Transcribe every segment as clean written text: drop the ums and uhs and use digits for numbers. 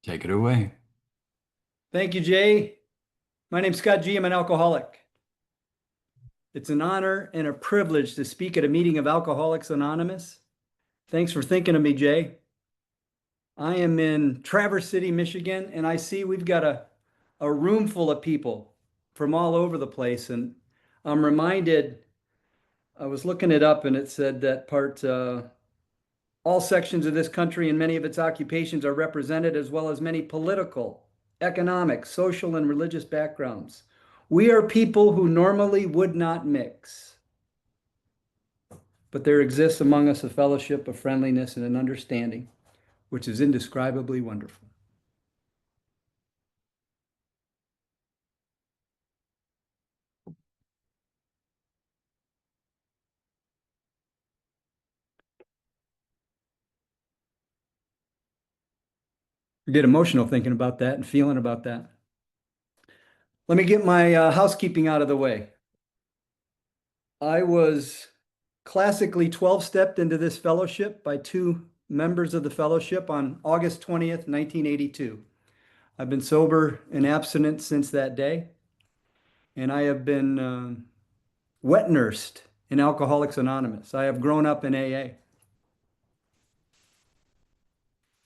Take it away. Thank you, Jay. My name's Scott G. I'm an alcoholic. It's an honor and a privilege to speak at a meeting of Alcoholics Anonymous. Thanks for thinking of me, Jay. I am in Traverse City, Michigan, and I see we've got a room full of people from all over the place. And I'm reminded, I was looking it up and it said that all sections of this country and many of its occupations are represented, as well as many political, economic, social, and religious backgrounds. We are people who normally would not mix, but there exists among us a fellowship of friendliness and an understanding, which is indescribably wonderful. I get emotional thinking about that and feeling about that. Let me get my housekeeping out of the way. I was classically 12-stepped into this fellowship by two members of the fellowship on August 20th, 1982. I've been sober and abstinent since that day, and I have been wet nursed in Alcoholics Anonymous. I have grown up in AA.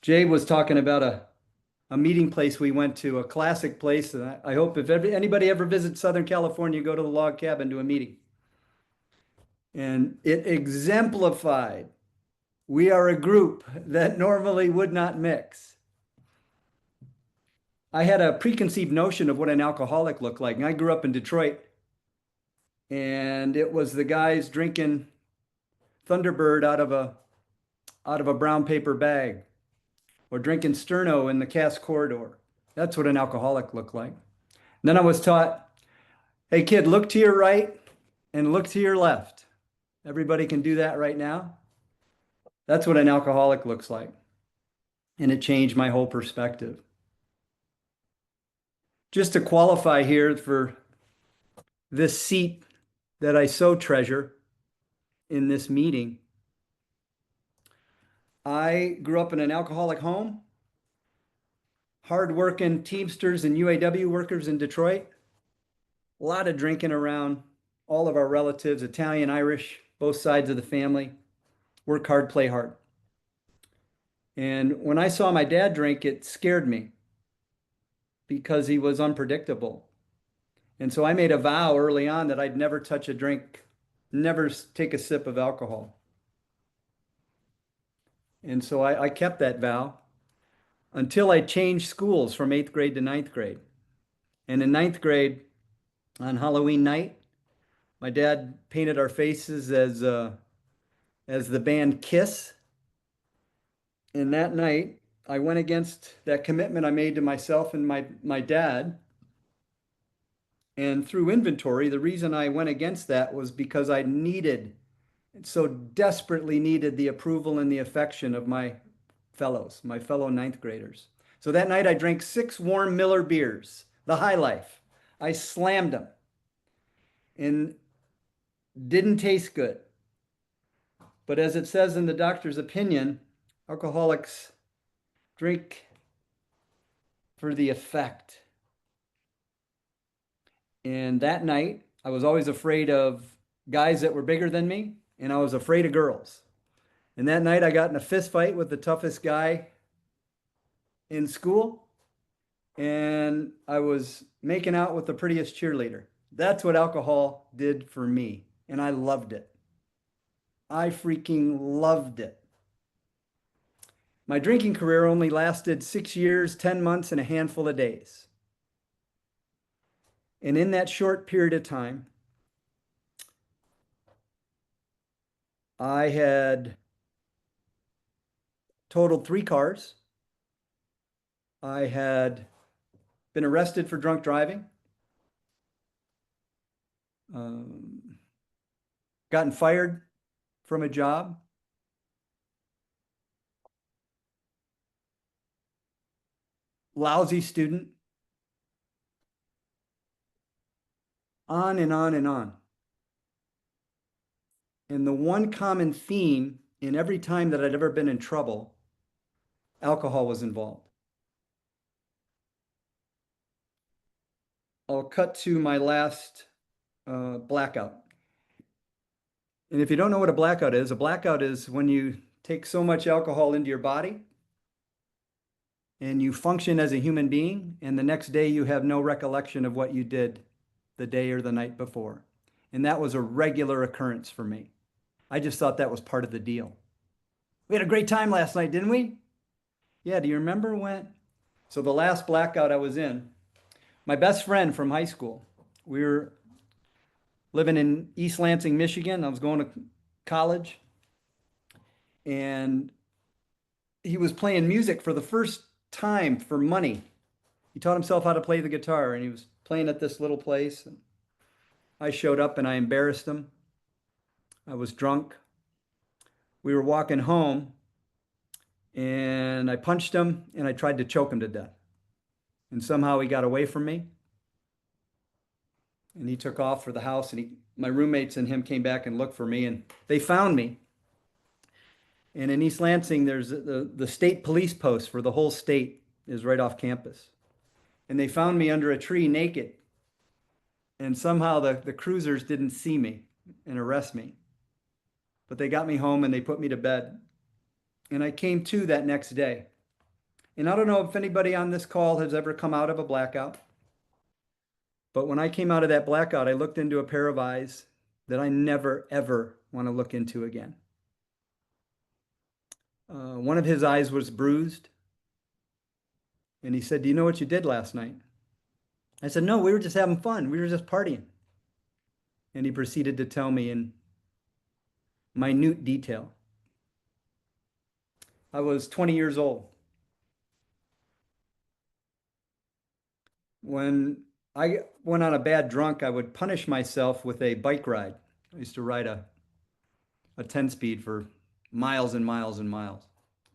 Jay was talking about a meeting place we went to, a classic place. And I hope if anybody ever visits Southern California, go to the log cabin to a meeting. And it exemplified, we are a group that normally would not mix. I had a preconceived notion of what an alcoholic looked like. And I grew up in Detroit, and it was the guys drinking Thunderbird out of a brown paper bag, or drinking Sterno in the Cass corridor. That's what an alcoholic looked like. And then I was taught, hey kid, look to your right and look to your left. Everybody can do that right now. That's what an alcoholic looks like. And it changed my whole perspective. Just to qualify here for this seat that I so treasure in this meeting, I grew up in an alcoholic home, hardworking Teamsters and UAW workers in Detroit, a lot of drinking around all of our relatives, Italian, Irish, both sides of the family. Work hard, play hard. And when I saw my dad drink, it scared me because he was unpredictable. And so I made a vow early on that I'd never touch a drink, never take a sip of alcohol. And so I kept that vow until I changed schools from 8th grade to 9th grade. And in 9th grade, on Halloween night, my dad painted our faces as the band Kiss. And that night, I went against that commitment I made to myself and my dad. And through inventory, the reason I went against that was because I so desperately needed the approval and the affection of my fellows, my fellow ninth graders. So that night I drank 6 warm Miller beers, the High Life. I slammed them and didn't taste good. But as it says in the doctor's opinion, alcoholics drink for the effect. And that night, I was always afraid of guys that were bigger than me, and I was afraid of girls. And that night, I got in a fist fight with the toughest guy in school, and I was making out with the prettiest cheerleader. That's what alcohol did for me, and I loved it. I freaking loved it. My drinking career only lasted 6 years, 10 months, and a handful of days. And in that short period of time, I had totaled 3 cars. I had been arrested for drunk driving, gotten fired from a job, lousy student, on and on and on. And the one common theme in every time that I'd ever been in trouble, alcohol was involved. I'll cut to my last blackout. And if you don't know what a blackout is when you take so much alcohol into your body and you function as a human being, and the next day you have no recollection of what you did the day or the night before. And that was a regular occurrence for me. I just thought that was part of the deal. We had a great time last night, didn't we? Yeah, do you remember when? So the last blackout I was in, my best friend from high school, we were living in East Lansing, Michigan. I was going to college, and he was playing music for the first time for money. He taught himself how to play the guitar, and he was playing at this little place. And I showed up and I embarrassed him. I was drunk. We were walking home, and I punched him and I tried to choke him to death. And somehow he got away from me. And he took off for the house, and my roommates and him came back and looked for me, and they found me. And in East Lansing, there's the state police post for the whole state is right off campus. And they found me under a tree naked. And somehow the cruisers didn't see me and arrest me. But they got me home and they put me to bed. And I came to that next day. And I don't know if anybody on this call has ever come out of a blackout. But when I came out of that blackout, I looked into a pair of eyes that I never, ever want to look into again. One of his eyes was bruised. And he said, "Do you know what you did last night?" I said, "No, we were just having fun. We were just partying." And he proceeded to tell me in minute detail. I was 20 years old. When I went on a bad drunk, I would punish myself with a bike ride. I used to ride a 10-speed for miles and miles and miles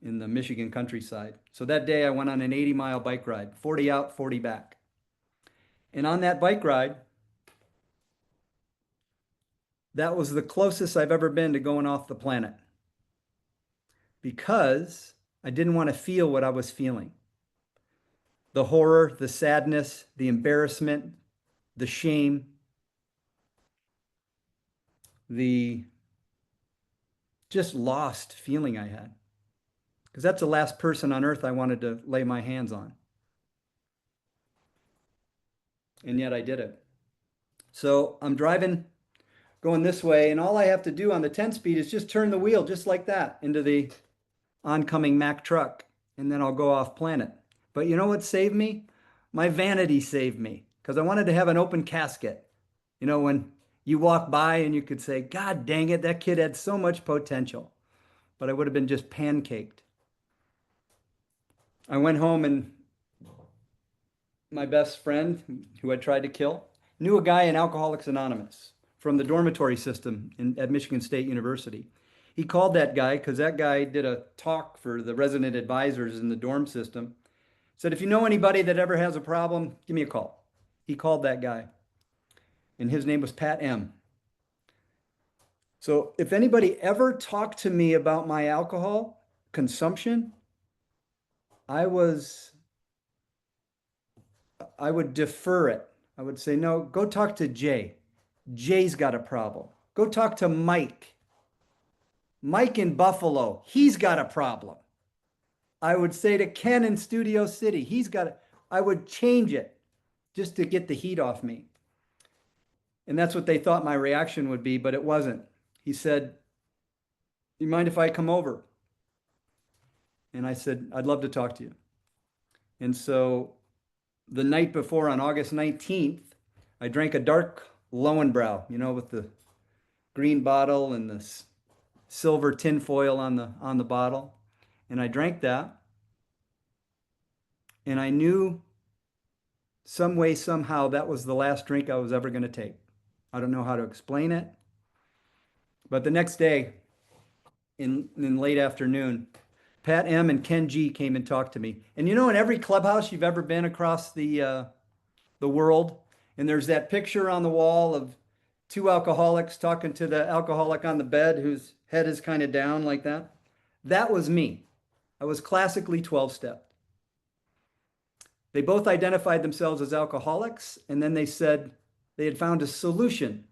in the Michigan countryside. So that day I went on an 80-mile bike ride, 40 out, 40 back. And on that bike ride, that was the closest I've ever been to going off the planet, because I didn't want to feel what I was feeling. The horror, the sadness, the embarrassment, the shame, the just lost feeling I had. Because that's the last person on earth I wanted to lay my hands on. And yet I did it. So I'm driving, going this way, and all I have to do on the 10-speed is just turn the wheel just like that into the oncoming Mack truck, and then I'll go off planet. But you know what saved me? My vanity saved me, because I wanted to have an open casket. You know, when you walk by and you could say, "God dang it, that kid had so much potential." But I would have been just pancaked. I went home, and my best friend, who I tried to kill, knew a guy in Alcoholics Anonymous from the dormitory system at Michigan State University. He called that guy because that guy did a talk for the resident advisors in the dorm system. Said, "If you know anybody that ever has a problem, give me a call." He called that guy, and his name was Pat M. So if anybody ever talked to me about my alcohol consumption, I would defer it. I would say, "No, go talk to Jay. Jay's got a problem. Go talk to Mike. Mike in Buffalo, he's got a problem." I would say to Ken in Studio City, I would change it just to get the heat off me. And that's what they thought my reaction would be, but it wasn't. He said, "You mind if I come over?" And I said, "I'd love to talk to you." And so the night before, on August 19th, I drank a dark Lowenbrau, with the green bottle and the silver tin foil on the bottle. And I drank that. And I knew some way, somehow, that was the last drink I was ever going to take. I don't know how to explain it. But the next day, in late afternoon, Pat M. and Ken G. came and talked to me. And in every clubhouse you've ever been across the world, and there's that picture on the wall of two alcoholics talking to the alcoholic on the bed whose head is kind of down like that. That was me. I was classically 12-stepped. They both identified themselves as alcoholics, and then they said they had found a solution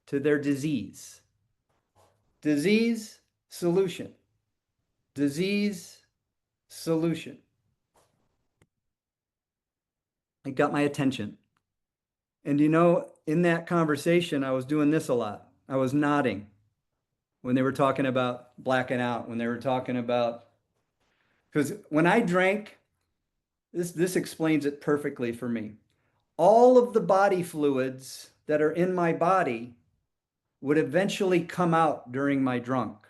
to their disease. Disease, solution. Disease, solution. It got my attention. And in that conversation, I was doing this a lot. I was nodding when they were talking about blacking out, when they were talking about, because when I drank, this explains it perfectly for me. All of the body fluids that are in my body would eventually come out during my drunk.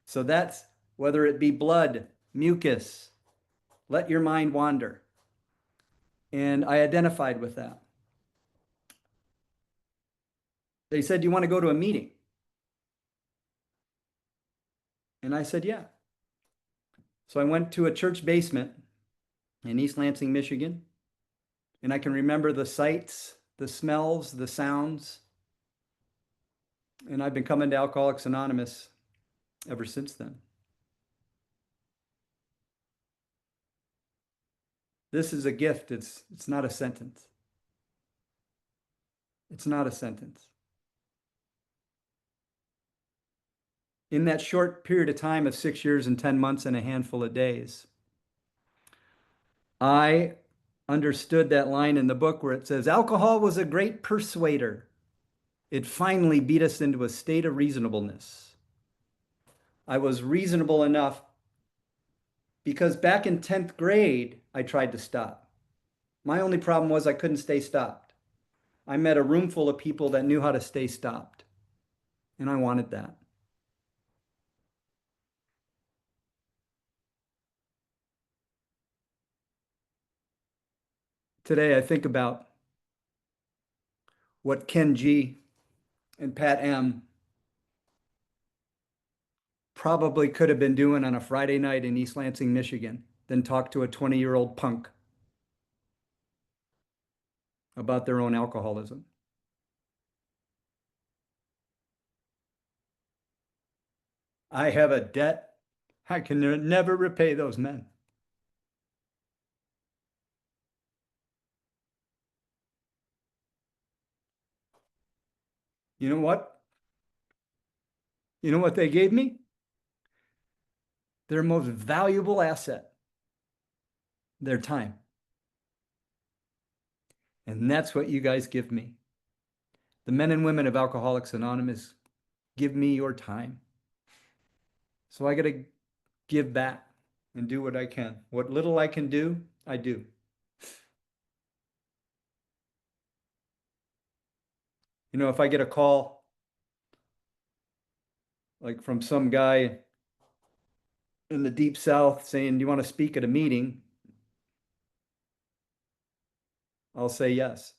So that's whether it be blood, mucus, let your mind wander. And I identified with that. They said, "Do you want to go to a meeting?" And I said, "Yeah." So I went to a church basement in East Lansing, Michigan. And I can remember the sights, the smells, the sounds. And I've been coming to Alcoholics Anonymous ever since then. This is a gift. It's not a sentence. It's not a sentence. In that short period of time of 6 years and 10 months and a handful of days, I understood that line in the book where it says, alcohol was a great persuader. It finally beat us into a state of reasonableness. I was reasonable enough because back in 10th grade, I tried to stop. My only problem was I couldn't stay stopped. I met a room full of people that knew how to stay stopped, and I wanted that. Today, I think about what Ken G and Pat M probably could have been doing on a Friday night in East Lansing, Michigan, than talk to a 20-year-old punk about their own alcoholism. I have a debt I can never repay those men. You know what? You know what they gave me? Their most valuable asset, their time. And that's what you guys give me. The men and women of Alcoholics Anonymous give me your time. So I got to give back and do what I can. What little I can do, I do. If I get a call like from some guy in the deep South saying, "Do you want to speak at a meeting?" I'll say yes.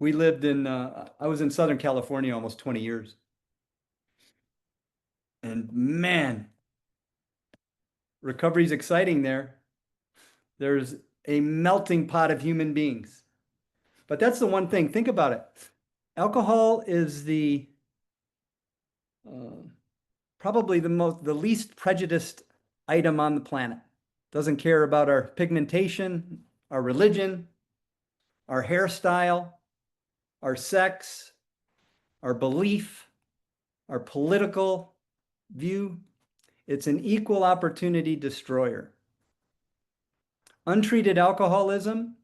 I was in Southern California almost 20 years. And man, recovery's exciting there. There's a melting pot of human beings. But that's the one thing. Think about it. Alcohol is uh, probably the least prejudiced item on the planet. Doesn't care about our pigmentation, our religion, our hairstyle, our sex, our belief, our political view. It's an equal opportunity destroyer. Untreated alcoholism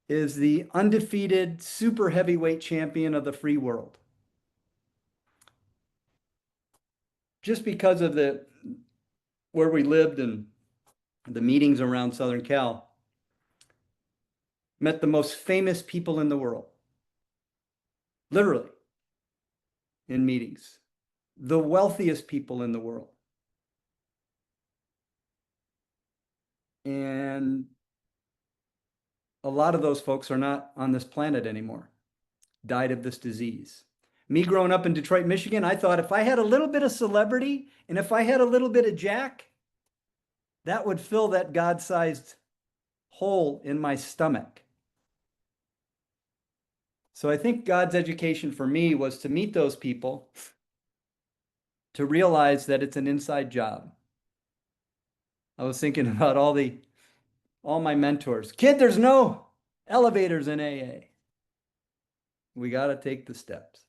is the undefeated super heavyweight champion of the free world. Just because of where we lived and the meetings around Southern Cal, met the most famous people in the world, literally, in meetings, the wealthiest people in the world. And a lot of those folks are not on this planet anymore, died of this disease. Me growing up in Detroit, Michigan, I thought if I had a little bit of celebrity and if I had a little bit of Jack, that would fill that God-sized hole in my stomach. So I think God's education for me was to meet those people to realize that it's an inside job. I was thinking about all my mentors. Kid, there's no elevators in AA. We got to take the steps.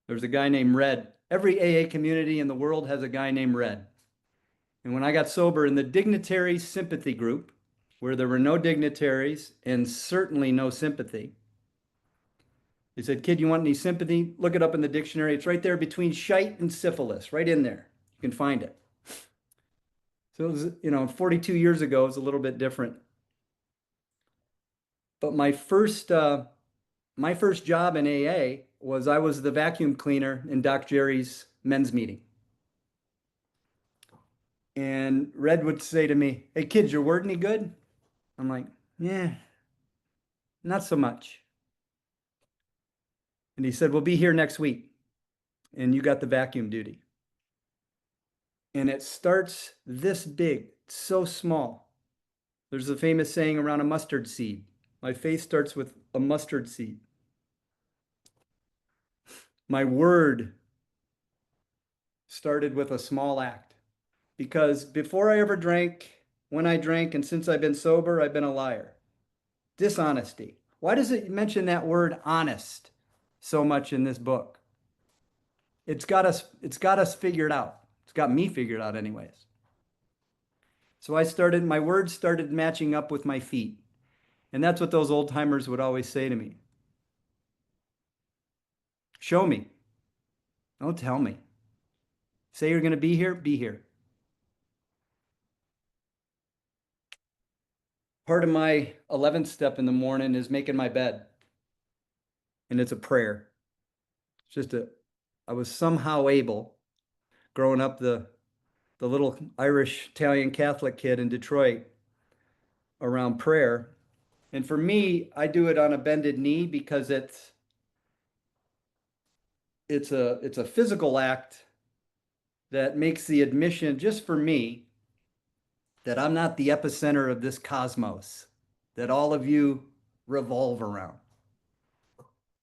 There's a guy named Red. Every AA community in the world has a guy named Red. And when I got sober in the dignitary sympathy group, where there were no dignitaries and certainly no sympathy, he said, kid, you want any sympathy? Look it up in the dictionary. It's right there between shite and syphilis, right in there. You can find it. So it was, 42 years ago, it was a little bit different. But my first job in AA was I was the vacuum cleaner in Doc Jerry's men's meeting. And Red would say to me, hey kids, your word any good? I'm like, yeah, not so much. And he said, we'll be here next week. And you got the vacuum duty. And it starts this big, so small. There's a famous saying around a mustard seed. My faith starts with a mustard seed. My word started with a small act. Because before I ever drank, when I drank, and since I've been sober, I've been a liar. Dishonesty. Why does it mention that word honest so much in this book? It's got us figured out. It's got me figured out anyways. So my words started matching up with my feet. And that's what those old timers would always say to me. Show me. Don't tell me. Say you're going to be here, be here. Part of my 11th step in the morning is making my bed. And it's a prayer. It's just I was somehow able, growing up the little Irish Italian Catholic kid in Detroit, around prayer. And for me, I do it on a bended knee because it's a physical act that makes the admission, just for me, that I'm not the epicenter of this cosmos, that all of you revolve around.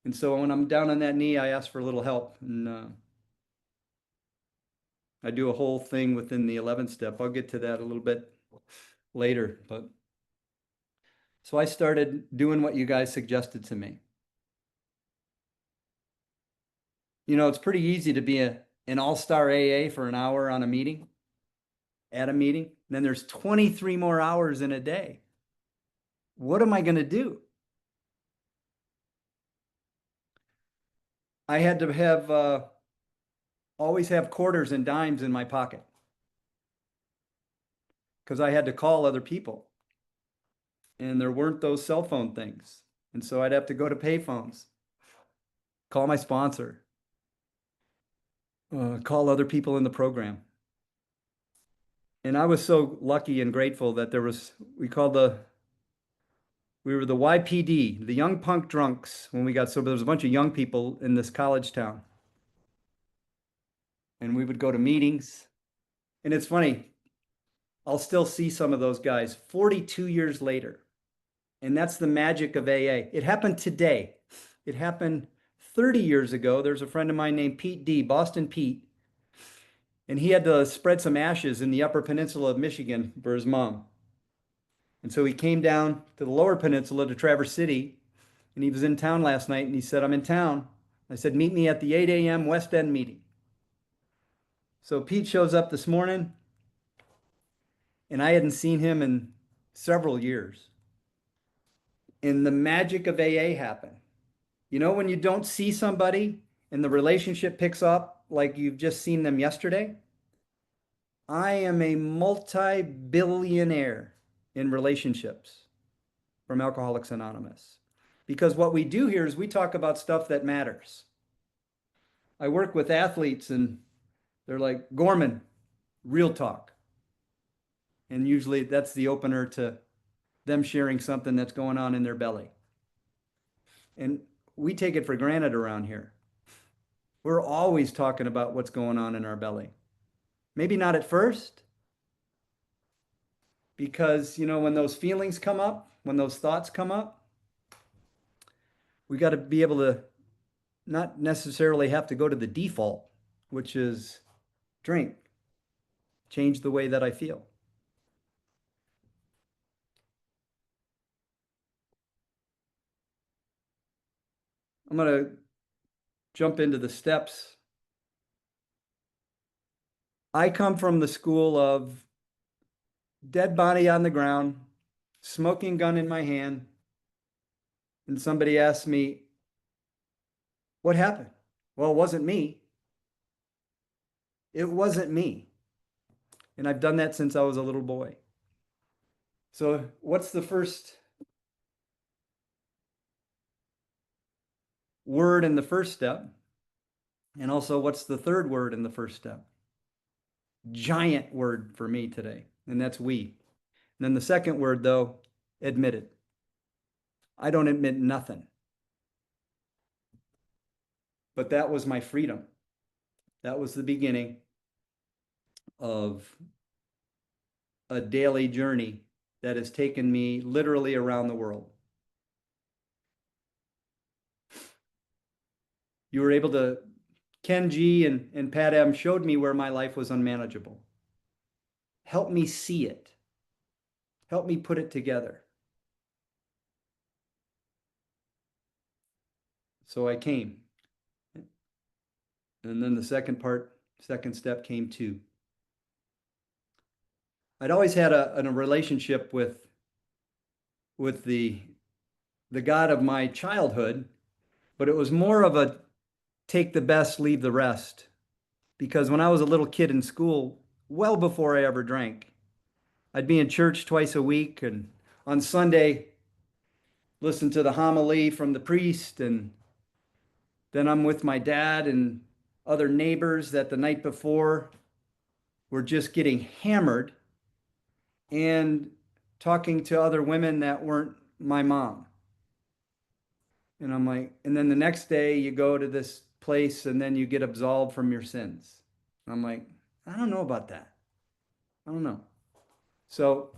And so when I'm down on that knee, I ask for a little help. And I do a whole thing within the 11th step. I'll get to that a little bit later. But so I started doing what you guys suggested to me. It's pretty easy to be an all-star AA for an hour on a meeting, at a meeting. And then there's 23 more hours in a day. What am I going to do? I had to always have quarters and dimes in my pocket because I had to call other people. And there weren't those cell phone things. And so I'd have to go to payphones, call my sponsor, call other people in the program. And I was so lucky and grateful that we were the YPD, the Young Punk Drunks, when we got sober. There was a bunch of young people in this college town. And we would go to meetings. And it's funny, I'll still see some of those guys 42 years later. And that's the magic of AA. It happened today. It happened 30 years ago. There's a friend of mine named Pete D, Boston Pete. And he had to spread some ashes in the Upper Peninsula of Michigan for his mom. And so he came down to the Lower Peninsula to Traverse City. And he was in town last night. And he said, I'm in town. I said, meet me at the 8 a.m. West End meeting. So Pete shows up this morning. And I hadn't seen him in several years. And the magic of AA happened. When you don't see somebody and the relationship picks up like you've just seen them yesterday? I am a multi-billionaire in relationships from Alcoholics Anonymous. Because what we do here is we talk about stuff that matters. I work with athletes and they're like, Gorman, real talk. And usually that's the opener to them sharing something that's going on in their belly. And we take it for granted around here. We're always talking about what's going on in our belly. Maybe not at first, because, when those feelings come up, when those thoughts come up, we got to be able to not necessarily have to go to the default, which is drink, change the way that I feel. I'm going to jump into the steps. I come from the school of dead body on the ground, smoking gun in my hand, and somebody asked me, what happened? Well, it wasn't me. It wasn't me. And I've done that since I was a little boy. So, what's the first word in the first step? And also, what's the third word in the first step? Giant word for me today, and that's we. And then the second word, though, admit it. I don't admit nothing. But that was my freedom. That was the beginning of a daily journey that has taken me literally around the world. You were able to, Ken G and Pat M showed me where my life was unmanageable. Help me see it. Help me put it together. So I came. And then the second step came too. I'd always had a relationship with the God of my childhood, but it was more of a take the best, leave the rest. Because when I was a little kid in school, well before I ever drank, I'd be in church twice a week, and on Sunday, listen to the homily from the priest, and then I'm with my dad and other neighbors that the night before were just getting hammered and talking to other women that weren't my mom. And I'm like, and then the next day you go to this place and then you get absolved from your sins. And I'm like, I don't know about that. I don't know. So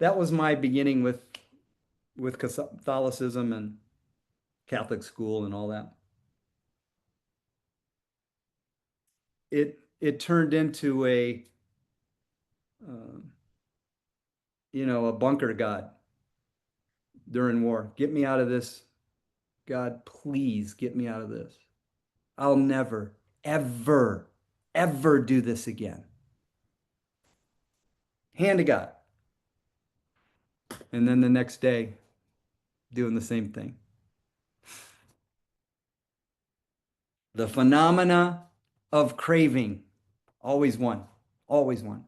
that was my beginning with Catholicism and Catholic school and all that. It turned into uh, a bunker God during war. Get me out of this. God, please get me out of this. I'll never, ever, ever do this again. Hand to God. And then the next day, doing the same thing. The phenomena of craving, always one, always one.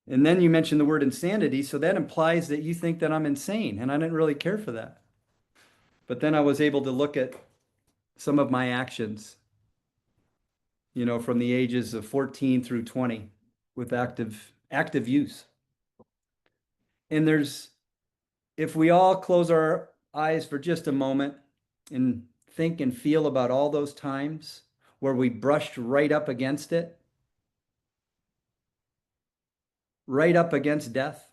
And then you mentioned the word insanity, so that implies that you think that I'm insane, and I didn't really care for that. But then I was able to look at some of my actions, from the ages of 14 through 20 with active use. And if we all close our eyes for just a moment and think and feel about all those times where we brushed right up against it, right up against death,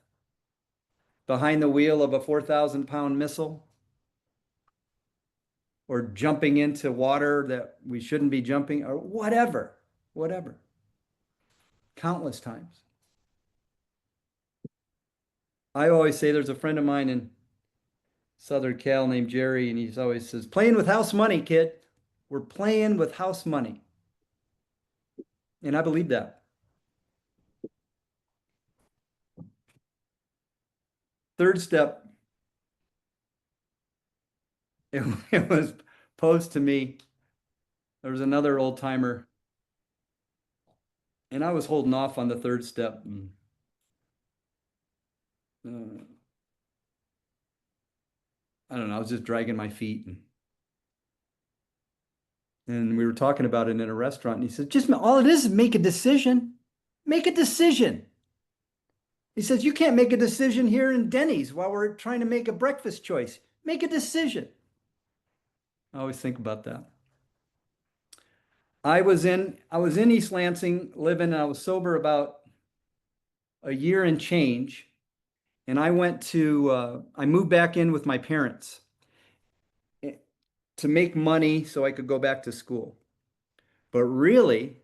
behind the wheel of a 4,000-pound missile, or jumping into water that we shouldn't be jumping, or whatever. Countless times. I always say there's a friend of mine in Southern Cal named Jerry, and he always says, playing with house money, kid. We're playing with house money. And I believe that. Third step, it was posed to me. There was another old timer, and I was holding off on the third step. I don't know, I was just dragging my feet. And we were talking about it in a restaurant, and he said, just all it is make a decision. Make a decision. He says, you can't make a decision here in Denny's while we're trying to make a breakfast choice. Make a decision. I always think about that. I was in East Lansing living, and I was sober about a year and change. And I moved back in with my parents eh, to make money so I could go back to school. But really,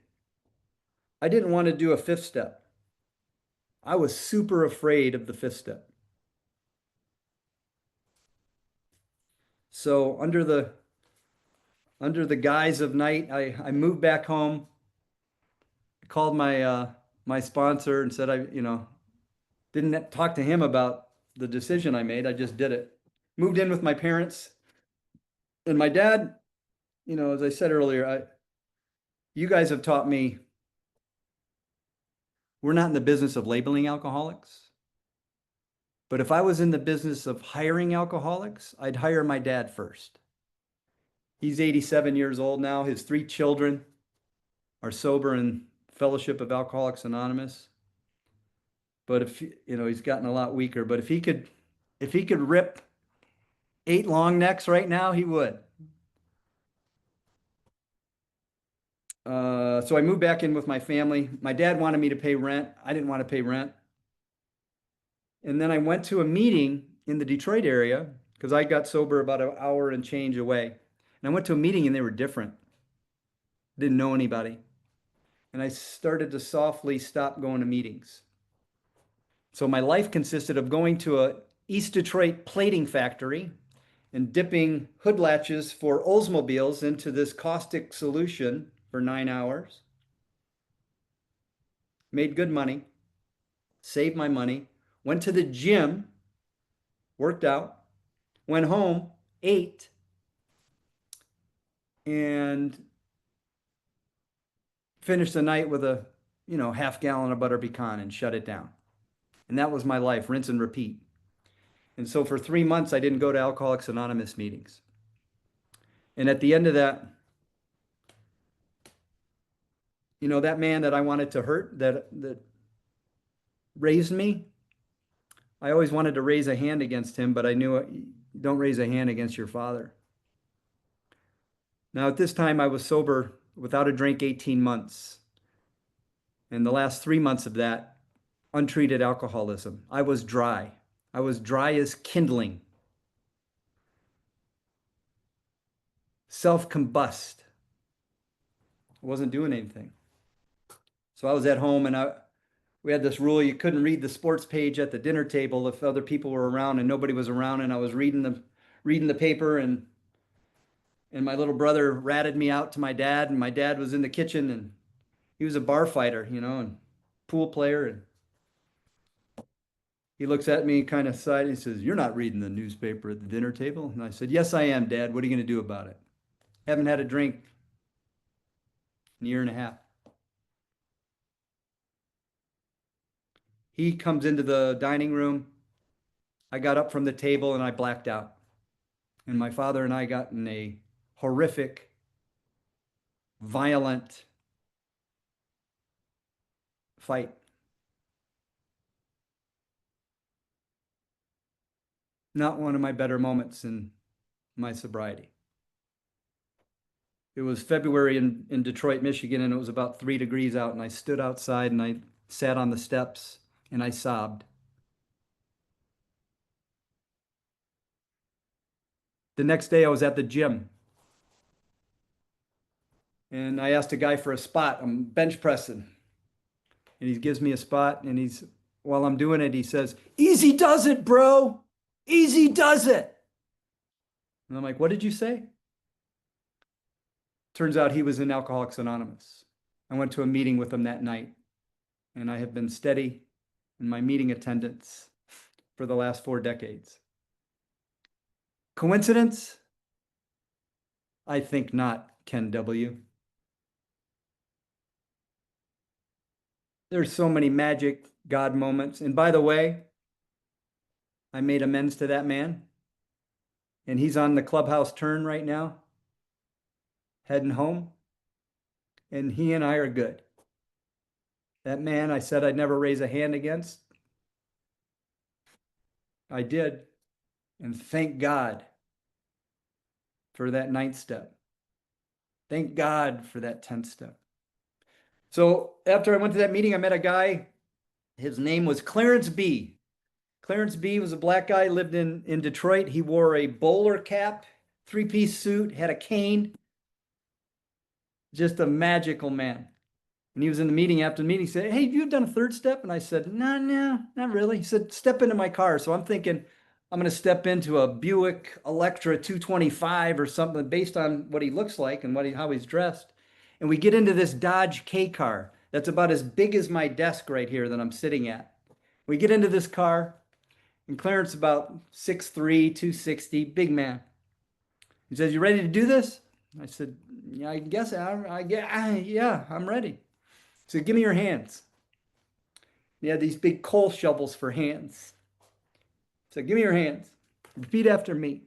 I didn't want to do a fifth step. I was super afraid of the fifth step. So under the guise of night, I moved back home, called my sponsor and said didn't talk to him about the decision I made. I just did it. Moved in with my parents and my dad, as I said earlier, you guys have taught me we're not in the business of labeling alcoholics. But if I was in the business of hiring alcoholics, I'd hire my dad first. He's 87 years old now. His three children are sober in Fellowship of Alcoholics Anonymous. But he's gotten a lot weaker. But if he could rip 8 long necks right now, he would. So I moved back in with my family. My dad wanted me to pay rent. I didn't want to pay rent. And then I went to a meeting in the Detroit area because I got sober about an hour and change away. And I went to a meeting and they were different. Didn't know anybody. And I started to softly stop going to meetings. So my life consisted of going to a East Detroit plating factory and dipping hood latches for Oldsmobiles into this caustic solution for 9 hours. Made good money, saved my money, went to the gym, worked out, went home, ate, and finished the night with a half gallon of butter pecan and shut it down. And that was my life, rinse and repeat. And so for 3 months, I didn't go to Alcoholics Anonymous meetings. And at the end of that, that man that I wanted to hurt, that raised me, I always wanted to raise a hand against him, but I knew don't raise a hand against your father. Now, at this time, I was sober without a drink 18 months. And the last 3 months of that, untreated alcoholism. I was dry. I was dry as kindling, self-combust. I wasn't doing anything. So I was at home and we had this rule, you couldn't read the sports page at the dinner table if other people were around, and nobody was around, and I was reading the paper, and my little brother ratted me out to my dad, and my dad was in the kitchen, and he was a bar fighter, and pool player, and he looks at me kind of side and he says, "You're not reading the newspaper at the dinner table." And I said, "Yes, I am, Dad. What are you going to do about it?" Haven't had a drink in a year and a half. He comes into the dining room. I got up from the table and I blacked out. And my father and I got in a horrific, violent fight. Not one of my better moments in my sobriety. It was February in Detroit, Michigan, and it was about 3 degrees out. And I stood outside and I sat on the steps and I sobbed. The next day I was at the gym and I asked a guy for a spot. I'm bench pressing and he gives me a spot, and while I'm doing it, he says, "Easy does it, bro. Easy does it." And I'm like, "What did you say?" Turns out he was in Alcoholics Anonymous. I went to a meeting with him that night, and I have been steady in my meeting attendance for the last 4 decades. Coincidence? I think not, Ken W. There's so many magic God moments. And by the way, I made amends to that man, and he's on the clubhouse turn right now, heading home, and he and I are good. That man I said I'd never raise a hand against, I did. And thank God for that ninth step. Thank God for that 10th step. So after I went to that meeting, I met a guy. His name was Clarence B. Clarence B was a black guy, lived in Detroit. He wore a bowler cap, three-piece suit, had a cane, just a magical man. And he was in the meeting after the meeting. He said, "Hey, have you done a third step?" And I said, "No, no, not really." He said, "Step into my car." So I'm thinking I'm going to step into a Buick Electra 225 or something based on what he looks like and how he's dressed. And we get into this Dodge K car that's about as big as my desk right here that I'm sitting at. We get into this car, and Clarence about 6'3", 260, big man. He says, "You ready to do this?" I said, "Yeah, I guess yeah, I'm ready." He said, "Give me your hands." He had these big coal shovels for hands. He said, "Give me your hands. Repeat after me.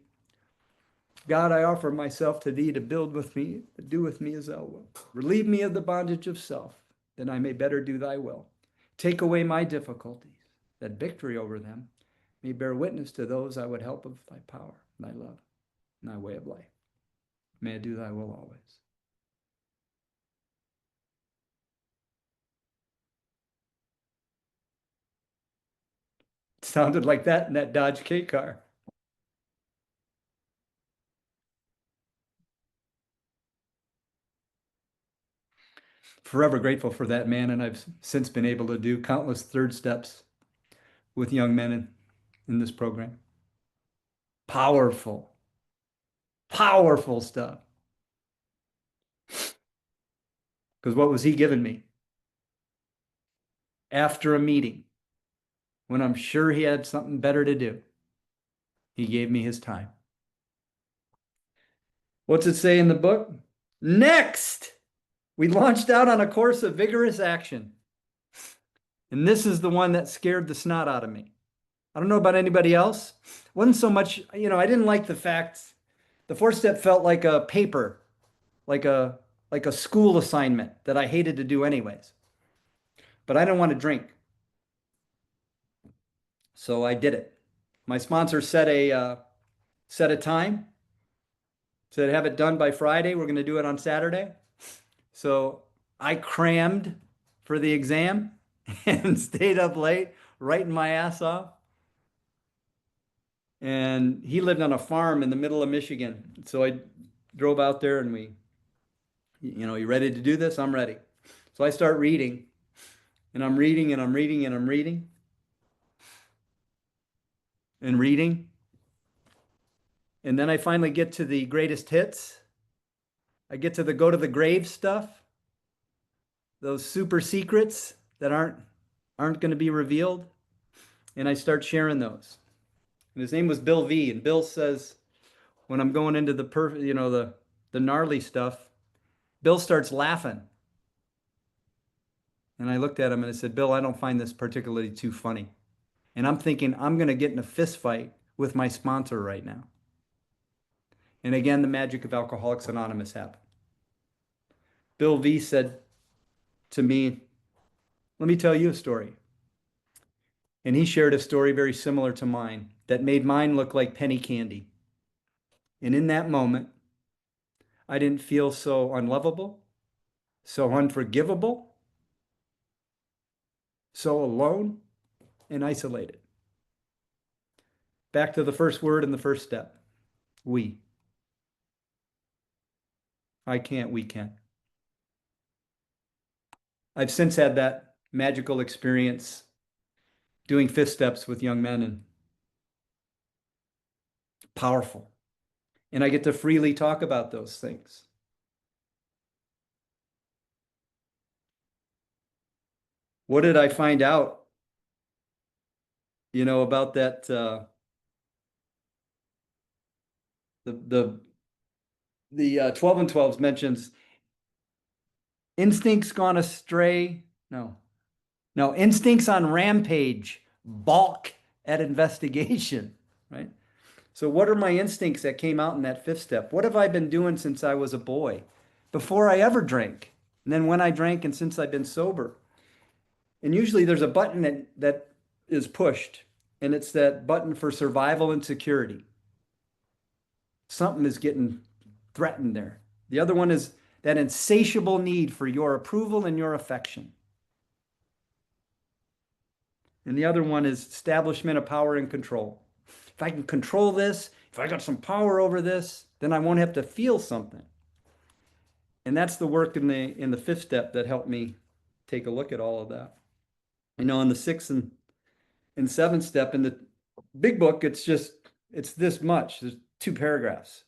God, I offer myself to thee to build with me, to do with me as thou wilt. Relieve me of the bondage of self, that I may better do thy will. Take away my difficulties, that victory over them may bear witness to those I would help of thy power, thy love, and thy way of life. May I do thy will always." It sounded like that in that Dodge K car. Forever grateful for that man, and I've since been able to do countless third steps with young men in this program. Powerful, powerful stuff. Because what was he giving me? After a meeting, when I'm sure he had something better to do, he gave me his time. What's it say in the book? Next, we launched out on a course of vigorous action. And this is the one that scared the snot out of me. I don't know about anybody else. It wasn't so much, I didn't like the fact the fourth step felt like a paper, like a school assignment that I hated to do anyways. But I didn't want to drink. So I did it. My sponsor set a time, said have it done by Friday. We're going to do it on Saturday. So I crammed for the exam and stayed up late, writing my ass off. And he lived on a farm in the middle of Michigan. So I drove out there and you ready to do this? I'm ready. So I start reading and I'm reading and I'm reading and I'm reading and reading. And then I finally get to the greatest hits. I get to the go to the grave stuff, those super secrets that aren't going to be revealed. And I start sharing those. And his name was Bill V. And Bill says, when I'm going into the gnarly stuff, Bill starts laughing. And I looked at him and I said, "Bill, I don't find this particularly too funny." And I'm thinking, I'm going to get in a fist fight with my sponsor right now. And again, the magic of Alcoholics Anonymous happened. Bill V said to me, "Let me tell you a story." And he shared a story very similar to mine that made mine look like penny candy. And in that moment, I didn't feel so unlovable, so unforgivable, so alone and isolated. Back to the first word in the first step. We. I can't, we can. I've since had that magical experience doing fifth steps with young men, and powerful. And I get to freely talk about those things. What did I find out, about that, the 12 and 12s mentions instincts gone astray. No, instincts on rampage, balk at investigation, right? So what are my instincts that came out in that fifth step? What have I been doing since I was a boy, before I ever drank? And then when I drank and since I've been sober? And usually there's a button that is pushed, and it's that button for survival and security. Something is getting threatened there. The other one is that insatiable need for your approval and your affection. And the other one is establishment of power and control. If I can control this, if I got some power over this, then I won't have to feel something. And that's the work in the fifth step that helped me take a look at all of that. You know, in the sixth and seventh step in the big book, it's this much. There's 2 paragraphs.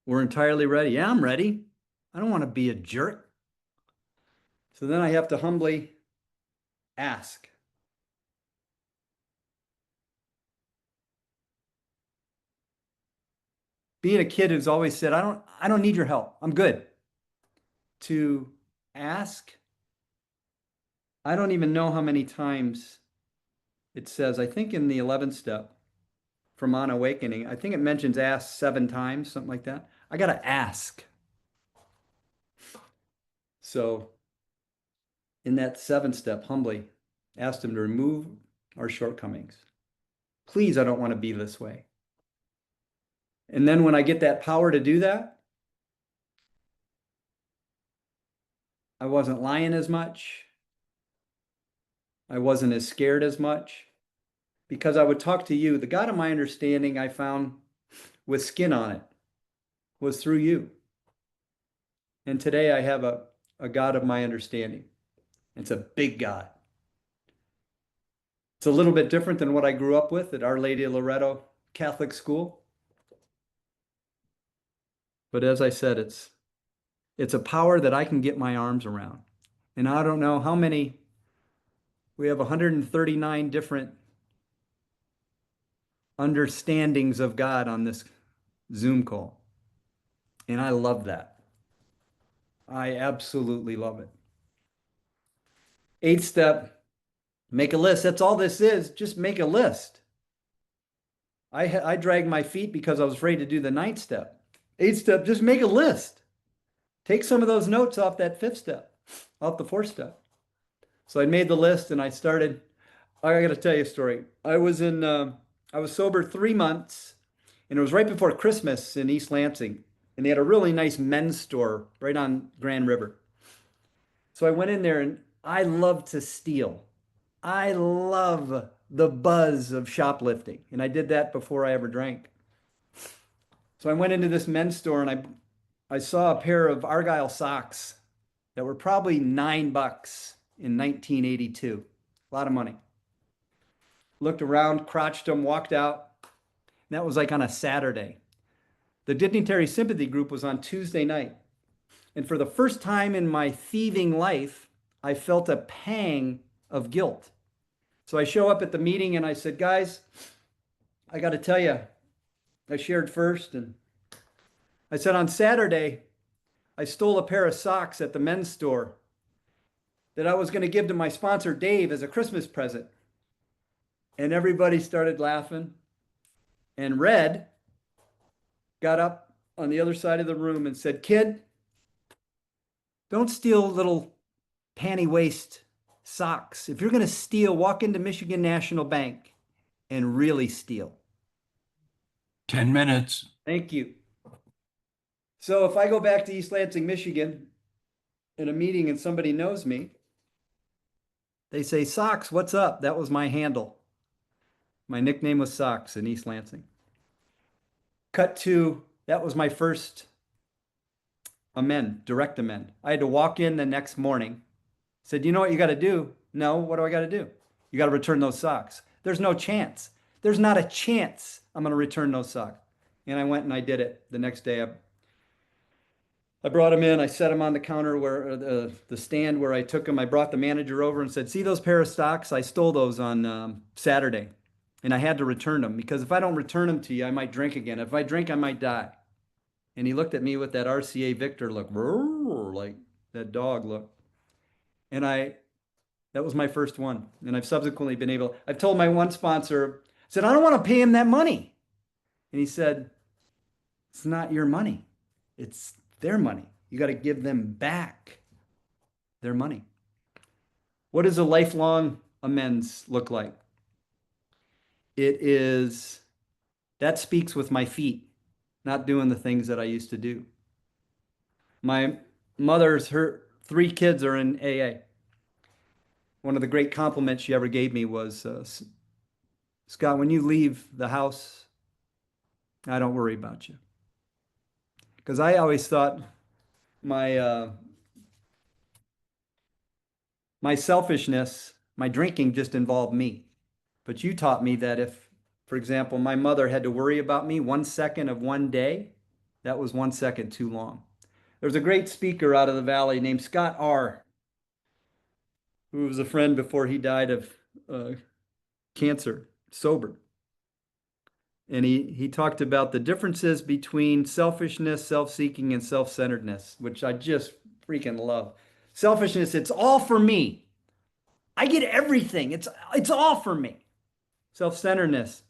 We're entirely ready. Yeah, I'm ready. I don't want to be a jerk. So then I have to humbly ask. Being a kid who's always said, I don't need your help. I'm good. To ask, I don't even know how many times it says, I think in the 11th step from On Awakening, I think it mentions ask 7 times, something like that. I got to ask. So in that 7th step, humbly asked him to remove our shortcomings. Please, I don't want to be this way. And then when I get that power to do that, I wasn't lying as much. I wasn't as scared as much because I would talk to you. The God of my understanding I found with skin on it was through you. And today I have a God of my understanding. It's a big God. It's a little bit different than what I grew up with at Our Lady of Loretto Catholic School. But as I said, it's a power that I can get my arms around. And I don't know how many, we have 139 different understandings of God on this Zoom call. And I love that. I absolutely love it. 8th step, make a list. That's all this is. Just make a list. I dragged my feet because I was afraid to do the 9th step. 8th step, just make a list. Take some of those notes off that 5th step, off the 4th step. So I made the list and I started. I got to tell you a story. I was sober 3 months, and it was right before Christmas in East Lansing, and they had a really nice men's store right on Grand River. So I went in there, and I love to steal. I love the buzz of shoplifting, and I did that before I ever drank. So I went into this men's store, and I saw a pair of Argyle socks that were probably $9 in 1982. A lot of money. Looked around, crotched them, walked out. And that was like on a Saturday. The Dignitary Sympathy Group was on Tuesday night. And for the first time in my thieving life, I felt a pang of guilt. So I show up at the meeting and I said, guys, I got to tell you, I shared first. And I said, on Saturday, I stole a pair of socks at the men's store that I was going to give to my sponsor, Dave, as a Christmas present. And everybody started laughing. And Red got up on the other side of the room and said, kid, don't steal little panty waist socks. If you're going to steal, walk into Michigan National Bank and really steal. 10 minutes. Thank you. So if I go back to East Lansing, Michigan in a meeting and somebody knows me, they say, Socks, what's up? That was my handle. My nickname was Socks in East Lansing. Cut to, that was my first direct amend. I had to walk in the next morning. Said, you know what you got to do? No, what do I got to do? You got to return those socks. There's no chance. There's not a chance I'm going to return those socks. And I went and I did it the next day. I brought them in. I set them on the counter where the stand where I took them. I brought the manager over and said, see those pair of socks? I stole those on Saturday. And I had to return them because if I don't return them to you, I might drink again. If I drink, I might die. And he looked at me with that RCA Victor look, like that dog look. And that was my first one. And I've subsequently been I've told my one sponsor, I said, I don't want to pay him that money. And he said, it's not your money. It's their money. You got to give them back their money. What does a lifelong amends look like? That speaks with my feet. not doing the things that I used to do. My her 3 kids are in AA. One of the great compliments she ever gave me was, Scott, when you leave the house, I don't worry about you. Because I always thought my my selfishness, my drinking just involved me. But you taught me that if, for example, my mother had to worry about me 1 second of one day, that was 1 second too long. There was a great speaker out of the valley named Scott R., who was a friend before he died of uh, cancer, sober. And he talked about the differences between selfishness, self-seeking, and self-centeredness, which I just freaking love. Selfishness, it's all for me. I get everything. It's all for me. Self-centeredness,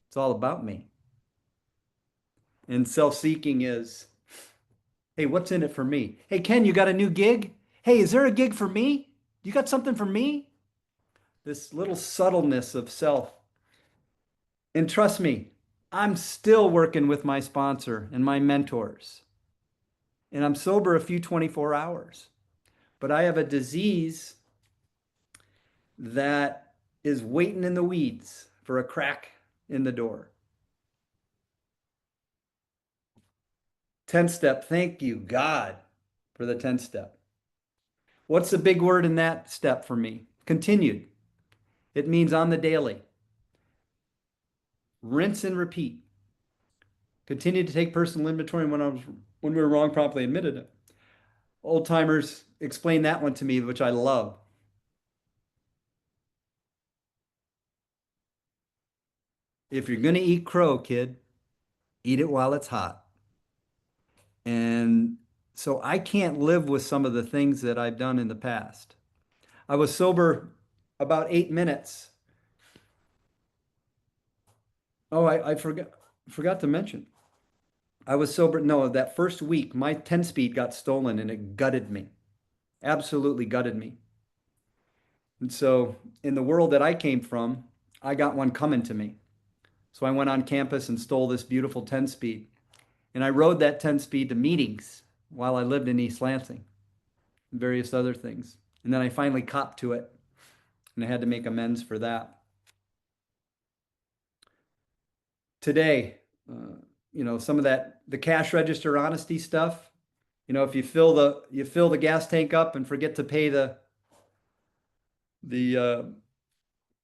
it's all about me. And self-seeking is, hey, what's in it for me? Hey, Ken, you got a new gig? Hey, is there a gig for me? You got something for me? This little subtleness of self. And trust me, I'm still working with my sponsor and my mentors. And I'm sober a few 24 hours. But I have a disease that is waiting in the weeds for a crack in the door. 10 step, thank you, God, for the 10 step. What's the big word in that step for me? Continued. It means on the daily. Rinse and repeat. Continue to take personal inventory when we were wrong, promptly admitted it. Old timers explain that one to me, which I love. If you're going to eat crow, kid, eat it while it's hot. And so I can't live with some of the things that I've done in the past. I was sober about 8 minutes. Oh, I forgot to mention. I was sober. No, that first week, my 10 speed got stolen and it gutted me. Absolutely gutted me. And so in the world that I came from, I got one coming to me. So I went on campus and stole this beautiful 10 speed. And I rode that 10 speed to meetings while I lived in East Lansing and various other things. And then I finally copped to it and I had to make amends for that. Today, some of that, the cash register honesty stuff, if you fill the gas tank up and forget to pay the uh,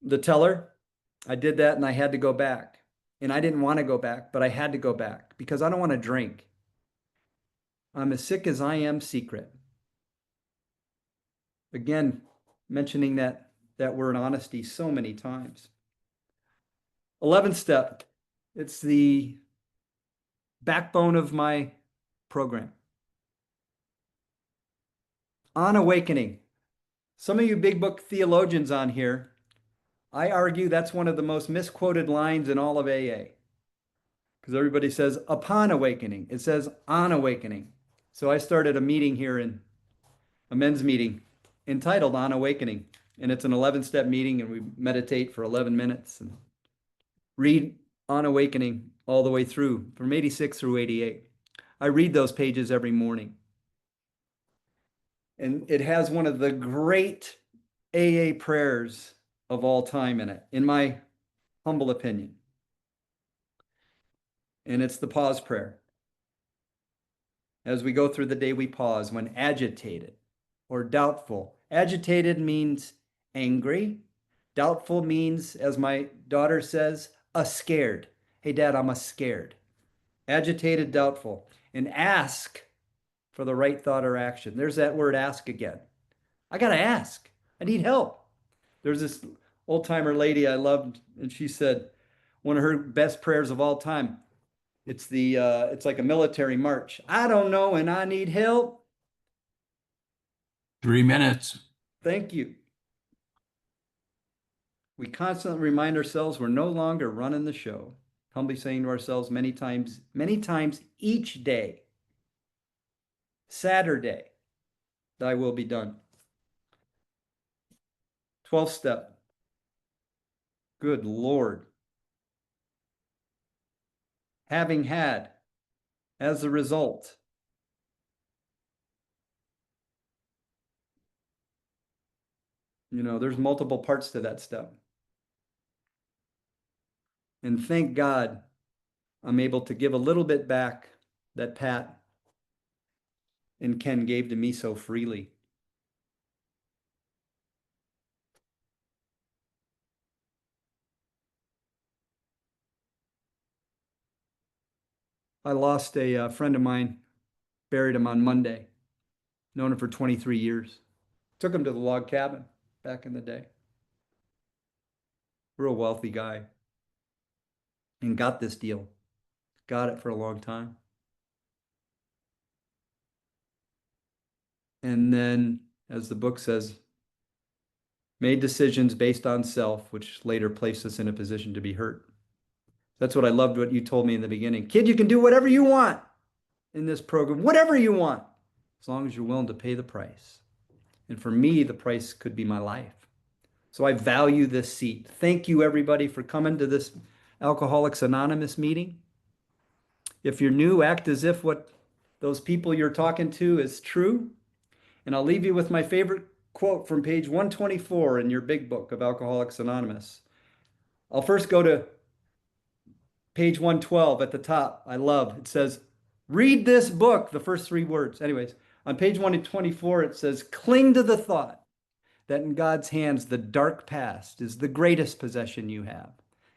the teller, I did that and I had to go back. And I didn't want to go back, but I had to go back because I don't want to drink. I'm as sick as I am secret. Again, mentioning that word honesty so many times. 11th step, it's the backbone of my program. On awakening. Some of you big book theologians on here, I argue that's one of the most misquoted lines in all of AA. Because everybody says upon awakening. It says on awakening. So I started a meeting here a men's meeting entitled On Awakening. And it's an 11-step meeting and we meditate for 11 minutes and read On Awakening all the way through from 86 through 88. I read those pages every morning. And it has one of the great AA prayers of all time in it, in my humble opinion. And it's the pause prayer. As we go through the day, we pause when agitated or doubtful. Agitated means angry. Doubtful means, as my daughter says, a scared. Hey, Dad, I'm a scared. Agitated, doubtful. And ask for the right thought or action. There's that word ask again. I got to ask. I need help. There's this old timer lady I loved, and she said one of her best prayers of all time. It's like a military march. I don't know and I need help. 3 minutes. Thank you. We constantly remind ourselves we're no longer running the show, humbly saying to ourselves many times each day, Saturday, thy will be done. 12th step. Good Lord. Having had as a result. There's multiple parts to that step. And thank God I'm able to give a little bit back that Pat and Ken gave to me so freely. I lost a friend of mine, buried him on Monday. Known him for 23 years. Took him to the log cabin back in the day. Real wealthy guy. And got this deal. Got it for a long time. And then, as the book says, made decisions based on self, which later placed us in a position to be hurt. That's what I loved what you told me in the beginning. Kid, you can do whatever you want in this program, whatever you want, as long as you're willing to pay the price. And for me, the price could be my life. So I value this seat. Thank you, everybody, for coming to this Alcoholics Anonymous meeting. If you're new, act as if what those people you're talking to is true. And I'll leave you with my favorite quote from page 124 in your big book of Alcoholics Anonymous. I'll first go to page 112 at the top. I love it says, read this book, the first three words. Anyways, on page 124, it says, cling to the thought that in God's hands, the dark past is the greatest possession you have,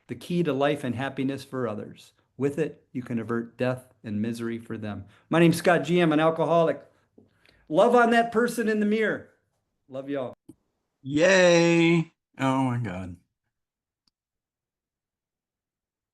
the key to life and happiness for others. With it, you can avert death and misery for them. My name's Scott G. I'm an alcoholic. Love on that person in the mirror. Love y'all. Yay. Oh my God.